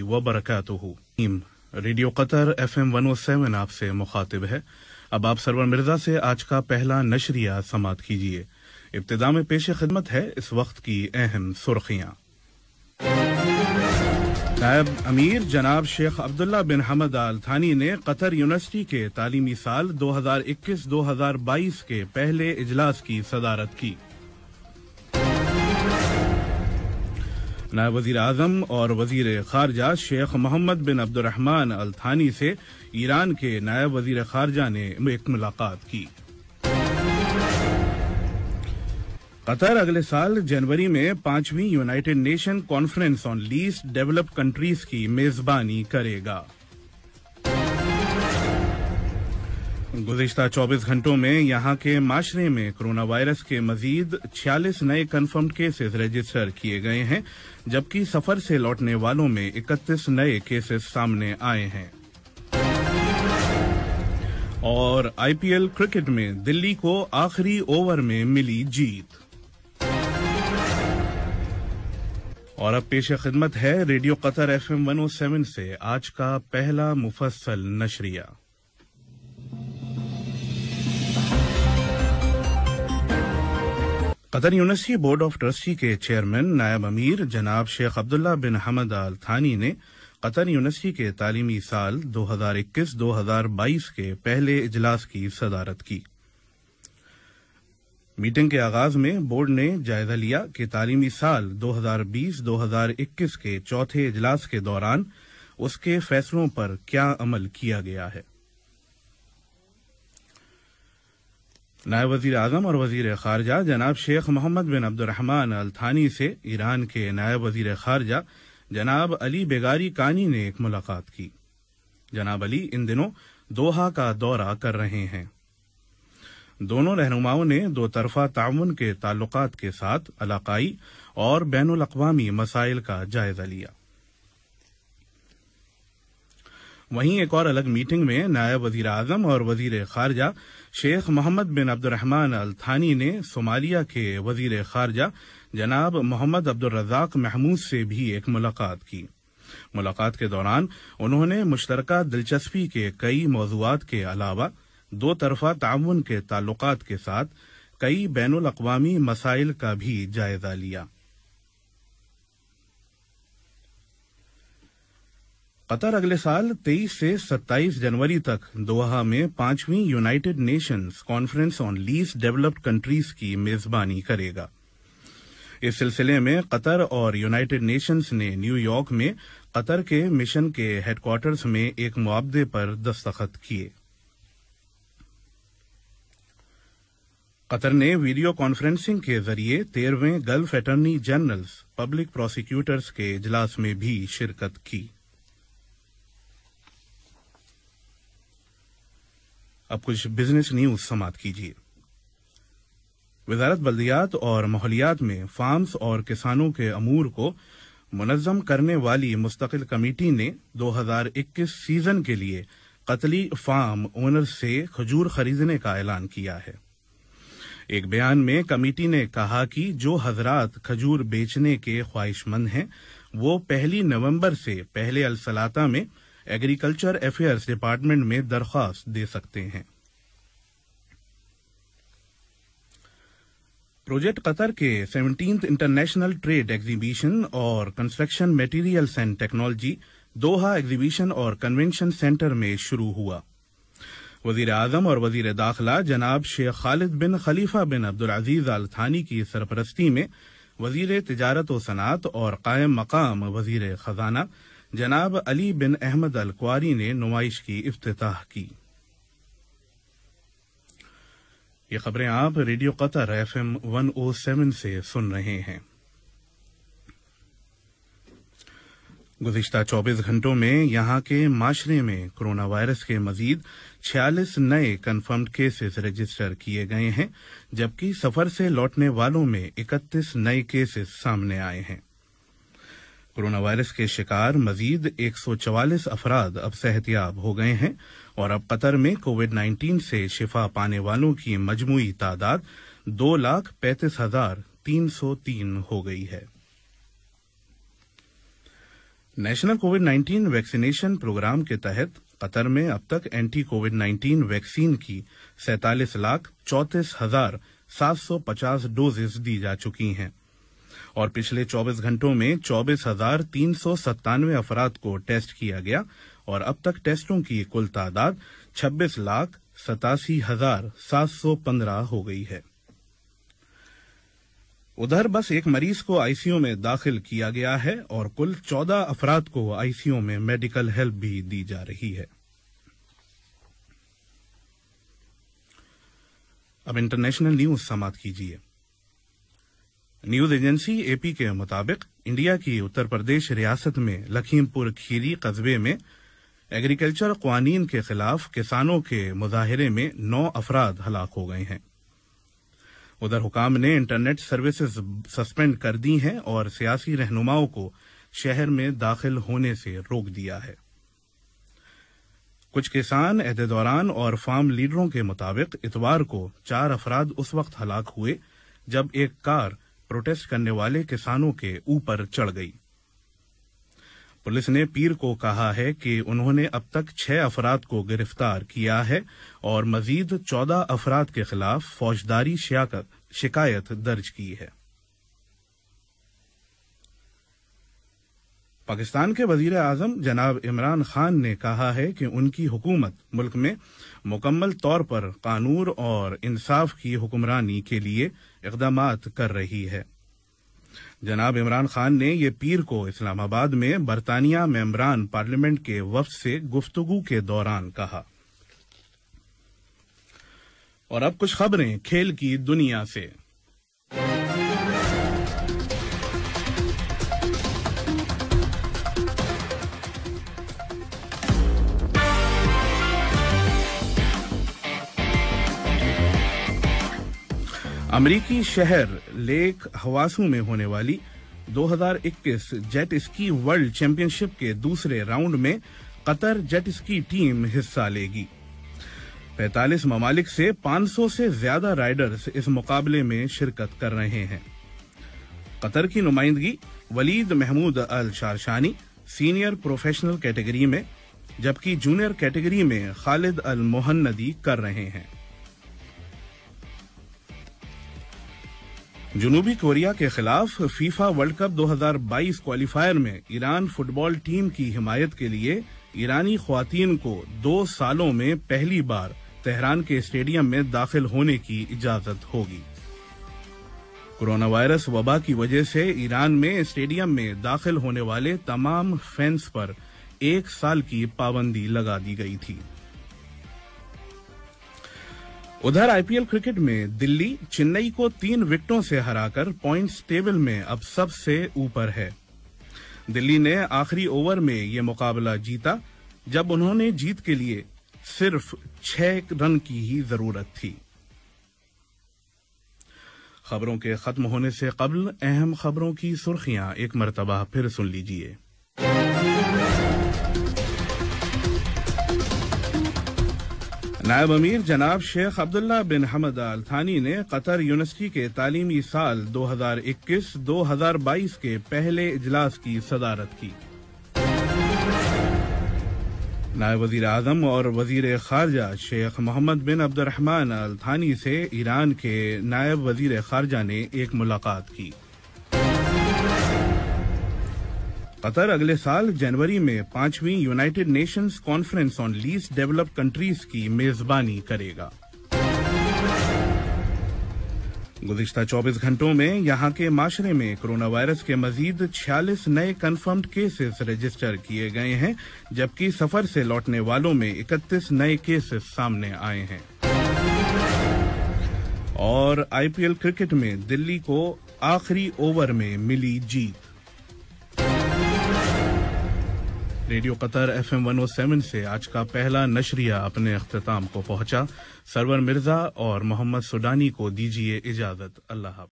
वबरकातुहू। Radio Qatar FM 107 आपसे मुखातिब है। अब आप सरवर मिर्जा से आज का पहला नशरिया समात कीजिए। इब्तिदा में पेश खिदमत है इस वक्त की अहम सुर्खियां। नायब अमीर जनाब शेख अब्दुल्ला बिन हमद आल थानी ने कतर यूनिवर्सिटी के तालीमी साल 2021-2022 के पहले इजलास की सदारत की। नायब वजीर आजम और वजीर खारजा शेख मोहम्मद बिन अब्दुर्रहमान अल थानी से ईरान के नायब वजीर खारजा ने एक मुलाकात की। कतर अगले साल जनवरी में 5वीं united nation conference on least developed countries की मेजबानी करेगा। गुज़िश्ता 24 घंटों में यहां के माशरे में कोरोना वायरस के मजीद 46 नए कन्फर्म्ड केसेस रजिस्टर किए गए हैं, जबकि सफर से लौटने वालों में 31 नए केसेस सामने आए हैं। और IPL क्रिकेट में दिल्ली को आखिरी ओवर में मिली जीत। और अब पेश खिदमत है रेडियो कतर FM 107 से आज का पहला मुफस्सल नशरिया। Qatar university board of trustee के चेयरमैन नायब अमीर जनाब शेख अब्दुल्ला बिन हमद आल थानी ने कतर यूनिवर्सिटी के तालीमी साल 2021-2022 के पहले इजलास की सदारत की। मीटिंग के आगाज में बोर्ड ने जायजा लिया कि तालीमी साल 2020-2021 के चौथे इजलास के दौरान उसके फैसलों पर क्या अमल किया गया है। नायब वजीर आजम और वजीर खारजा जनाब शेख मोहम्मद बिन अब्दुर्रहमान अल थानी से ईरान के नायब वजीर खारजा जनाब अली बेगारी कानी ने एक मुलाकात की। जनाब अली इन दिनों दोहा का दौरा कर रहे हैं। दोनों रहनुमाओं ने दो तरफा ताउन के ताल्लुकात के साथ इलाकाई और बैनुल अक़वामी मसाइल का जायजा लिया। वहीं एक और अलग मीटिंग में नायब वजीर आजम और वजीर खारजा शेख मोहम्मद बिन अब्दुर्रहमान अल थानी ने सोमालिया के वजीर खारजा जनाब मोहम्मद अब्दुल रज़ाक महमूद से भी एक मुलाकात की। मुलाकात के दौरान उन्होंने मुश्तरका दिलचस्पी के कई मौज़ूआत के अलावा दो तरफा ताउन के ताल्लुकात के साथ कई बैनुल अक़वामी मसाइल का भी जायजा लिया। कतर अगले साल 23 से 27 जनवरी तक दोहा में 5वीं united nations conference on least developed countries की मेजबानी करेगा। इस सिलसिले में कतर और यूनाइटेड नेशंस ने न्यूयॉर्क में कतर के मिशन के हेडक्वार्टर्स में एक मुआहदे पर दस्तखत किए। कतर ने वीडियो कॉन्फ्रेंसिंग के जरिए 13वें Gulf attorney generals public prosecutors के इजलास में भी शिरकत की। अब कुछ बिजनेस न्यूज समात कीजिए। वजारत बल्दियात और माहौलियात में फार्म्स और किसानों के अमूर को मुनज़्ज़म करने वाली मुस्तकिल कमेटी ने 2021 सीजन के लिए कतली फार्म ओनर से खजूर खरीदने का ऐलान किया है। एक बयान में कमेटी ने कहा कि जो हजरात खजूर बेचने के ख्वाहिशमंद हैं वो 1 नवंबर से पहले अलसलाता में एग्रीकल्चर अफेयर्स डिपार्टमेंट में दरख्वास्त दे सकते हैं। प्रोजेक्ट कतर के 17th इंटरनेशनल ट्रेड एग्जीबिशन और construction materials and technology Doha exhibition और कन्वेंशन सेंटर में शुरू हुआ। वजीर आजम और वजीर दाखिला जनाब शेख खालिद बिन खलीफा बिन अब्दुल अजीज अल थानी की सरपरस्ती में वजीर तिजारत व सनात और कायम मकाम वजीर खजाना जनाब अली बिन अहमद अल क्वारी ने नुमाइश की इफ्तिताह की। ये खबरें आप रेडियो कतर FM 107 से सुन रहे हैं। गुज़िश्ता 24 घंटों में यहां के माशरे में कोरोना वायरस के मजीद 46 नए कन्फर्म्ड केसेस रजिस्टर किए गए हैं, जबकि सफर से लौटने वालों में 31 नए केसेस सामने आए हैं। कोरोना वायरस के शिकार मजीद 144 अफराद अब सेहतयाब हो गए हैं और अब कतर में कोविड-19 से शिफा पाने वालों की मजमूई तादाद 2,35,303 हो गई है। नेशनल कोविड-19 वैक्सीनेशन प्रोग्राम के तहत कतर में अब तक एंटी कोविड-19 वैक्सीन की 47,34,750 डोजेस दी जा चुकी हैं और पिछले 24 घंटों में 24,397 अफराद को टेस्ट किया गया और अब तक टेस्टों की कुल तादाद 26,87,715 हो गई है। उधर बस एक मरीज को आईसीयू में दाखिल किया गया है और कुल 14 अफराद को आईसीयू में मेडिकल हेल्प भी दी जा रही है। अब इंटरनेशनल न्यूज समाप्त कीजिए। न्यूज एजेंसी एपी के मुताबिक इंडिया की उत्तर प्रदेश रियासत में लखीमपुर खीरी कस्बे में एग्रीकल्चर कानून के खिलाफ किसानों के मुजाहिरे में 9 अफराद हलाक हो गए हैं। उधर हुकाम ने इंटरनेट सर्विसेज सस्पेंड कर दी हैं और सियासी रहनुमाओं को शहर में दाखिल होने से रोक दिया है। कुछ किसान एहदेदौरान और फार्म लीडरों के मुताबिक इतवार को 4 अफराद उस वक्त हलाक हुए जब एक कार प्रोटेस्ट करने वाले किसानों के ऊपर चढ़ गई। पुलिस ने पीर को कहा है कि उन्होंने अब तक 6 अफराद को गिरफ्तार किया है और मजीद 14 अफराद के खिलाफ फौजदारी शिकायत दर्ज की है। पाकिस्तान के वजीर आजम जनाब इमरान खान ने कहा है कि उनकी हुकूमत मुल्क में मुकम्मल तौर पर कानून और इंसाफ की हुक्मरानी के लिए इक़दामात कर रही है। जनाब इमरान खान ने ये पीर को इस्लामाबाद में बरतानिया मेंबरान पार्लियामेंट के वफ्द से गुफ्तगू के दौरान कहा। और अब कुछ खबरें खेल की दुनिया से। अमरीकी शहर लेक हवासू में होने वाली 2021 जेट स्की वर्ल्ड चैंपियनशिप के दूसरे राउंड में कतर जेट स्की टीम हिस्सा लेगी। 45 ममालिक से 500 से ज्यादा राइडर्स इस मुकाबले में शिरकत कर रहे हैं। कतर की नुमाइंदगी वलीद महमूद अल शारशानी सीनियर प्रोफेशनल कैटेगरी में जबकि जूनियर कैटेगरी में खालिद अल मोहन्नदी कर रहे हैं। जनूबी कोरिया के खिलाफ फीफा वर्ल्ड कप 2022 क्वालिफायर में ईरान फुटबॉल टीम की हिमायत के लिए ईरानी ख्वातीन को 2 सालों में पहली बार तेहरान के स्टेडियम में दाखिल होने की इजाजत होगी। कोरोना वायरस वबा की वजह से ईरान में स्टेडियम में दाखिल होने वाले तमाम फैंस पर 1 साल की पाबंदी लगा दी गई थी। उधर आईपीएल क्रिकेट में दिल्ली चेन्नई को 3 विकेटों से हराकर पॉइंट्स टेबल में अब सबसे ऊपर है। दिल्ली ने आखिरी ओवर में यह मुकाबला जीता जब उन्होंने जीत के लिए सिर्फ 6 रन की ही जरूरत थी। खबरों के खत्म होने से कबल अहम खबरों की सुर्खियां एक मरतबा फिर सुन लीजिए। नायब अमीर जनाब शेख अब्दुल्ला बिन हमद अल थानी ने कतर यूनिवर्सिटी के तालीमी साल 2021-2022 के पहले इजलास की सदारत की। नायब वजीर आजम और वजीर खारजा शेख मोहम्मद बिन अब्दुर्रहमान अल थानी से ईरान के नायब वजीर खारजा ने एक मुलाकात की। कतर अगले साल जनवरी में 5वीं united nations conference on least developed countries की मेजबानी करेगा। गुज़िश्ता 24 घंटों में यहां के माशरे में कोरोना वायरस के मजीद 46 नए कन्फर्म्ड केसेस रजिस्टर किए गए हैं जबकि सफर से लौटने वालों में 31 नए केसेस सामने आए हैं। और आईपीएल क्रिकेट में दिल्ली को आखिरी ओवर में मिली जीत। रेडियो कतर FM 107 से आज का पहला नशरिया अपने अख्तिताम को पहुंचा। सरवर मिर्जा और मोहम्मद सुडानी को दीजिए इजाजत। अल्लाह हाफ़िज़।